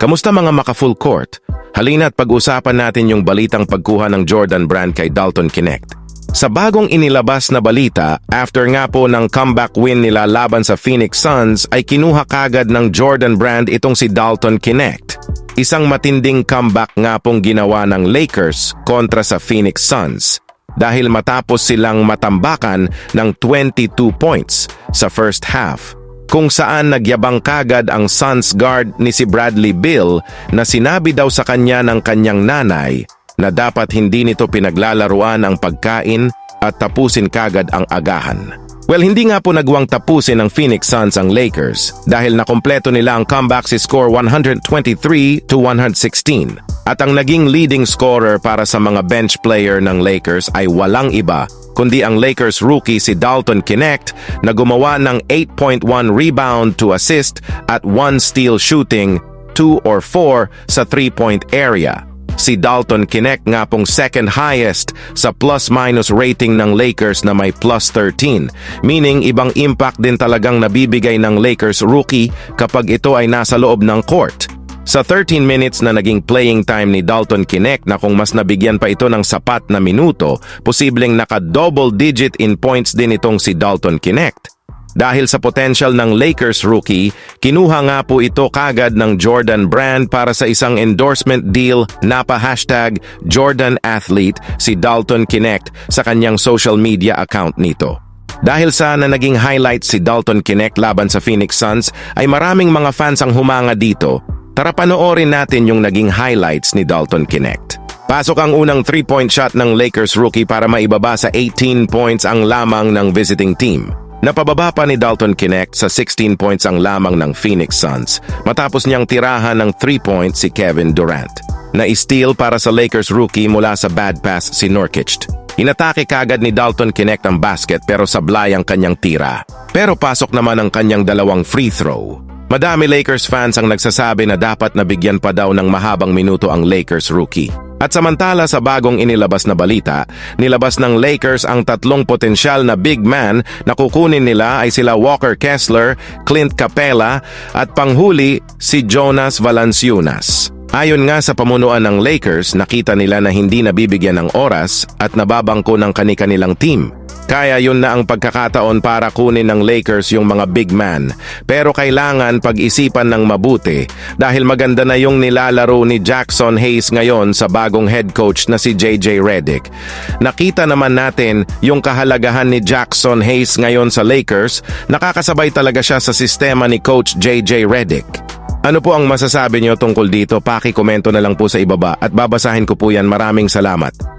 Kamusta mga maka-full court? Halina't pag-usapan natin yung balitang pagkuha ng Jordan Brand kay Dalton Knecht. Sa bagong inilabas na balita, after nga po ng comeback win nila laban sa Phoenix Suns, ay kinuha kagad ng Jordan Brand itong si Dalton Knecht. Isang matinding comeback nga pong ginawa ng Lakers kontra sa Phoenix Suns. Dahil matapos silang matambakan ng 22 points sa first half, kung saan nagyabang kagad ang Suns guard ni si Bradley Beal na sinabi daw sa kanya ng kanyang nanay na dapat hindi nito pinaglalaruan ang pagkain at tapusin kagad ang agahan. Well, hindi nga po nagwang tapusin ng Phoenix Suns ang Lakers dahil nakompleto nila ang comeback si score 123-116. At ang naging leading scorer para sa mga bench player ng Lakers ay walang iba kundi ang Lakers rookie si Dalton Knecht na gumawa ng 8.1 rebound to assist at 1 steal shooting 2 or 4 sa 3-point area. Si Dalton Knecht nga pong second highest sa plus-minus rating ng Lakers na may plus 13, meaning ibang impact din talagang nabibigay ng Lakers rookie kapag ito ay nasa loob ng court. Sa 13 minutes na naging playing time ni Dalton Knecht na kung mas nabigyan pa ito ng sapat na minuto, posibleng naka-double digit in points din itong si Dalton Knecht. Dahil sa potential ng Lakers rookie, kinuha nga po ito kagad ng Jordan Brand para sa isang endorsement deal na pa-hashtag Jordan Athlete si Dalton Knecht sa kanyang social media account nito. Dahil sa na naging highlight si Dalton Knecht laban sa Phoenix Suns ay maraming mga fans ang humanga dito. Tara panoorin natin yung naging highlights ni Dalton Knecht. Pasok ang unang 3-point shot ng Lakers rookie para maibaba sa 18 points ang lamang ng visiting team. Napababa pa ni Dalton Knecht sa 16 points ang lamang ng Phoenix Suns matapos niyang tirahan ng 3 points si Kevin Durant. Na-steal para sa Lakers rookie mula sa bad pass si Nurkic. Inatake kagad ni Dalton Knecht ang basket pero sablay ang kanyang tira. Pero pasok naman ang kanyang dalawang free throw. Madami Lakers fans ang nagsasabi na dapat nabigyan pa daw ng mahabang minuto ang Lakers rookie. At samantala sa bagong inilabas na balita, nilabas ng Lakers ang tatlong potensyal na big man na kukunin nila ay sila Walker Kessler, Clint Capela at panghuli si Jonas Valanciunas. Ayon nga sa pamunuan ng Lakers, nakita nila na hindi nabibigyan ng oras at nababangko ng kani-kanilang team. Kaya yun na ang pagkakataon para kunin ng Lakers yung mga big man. Pero kailangan pag-isipan ng mabuti dahil maganda na yung nilalaro ni Jackson Hayes ngayon sa bagong head coach na si JJ Redick. Nakita naman natin yung kahalagahan ni Jackson Hayes ngayon sa Lakers. Nakakasabay talaga siya sa sistema ni Coach JJ Redick. Ano po ang masasabi niyo tungkol dito? Paki-komento na lang po sa ibaba at babasahin ko po yan. Maraming salamat.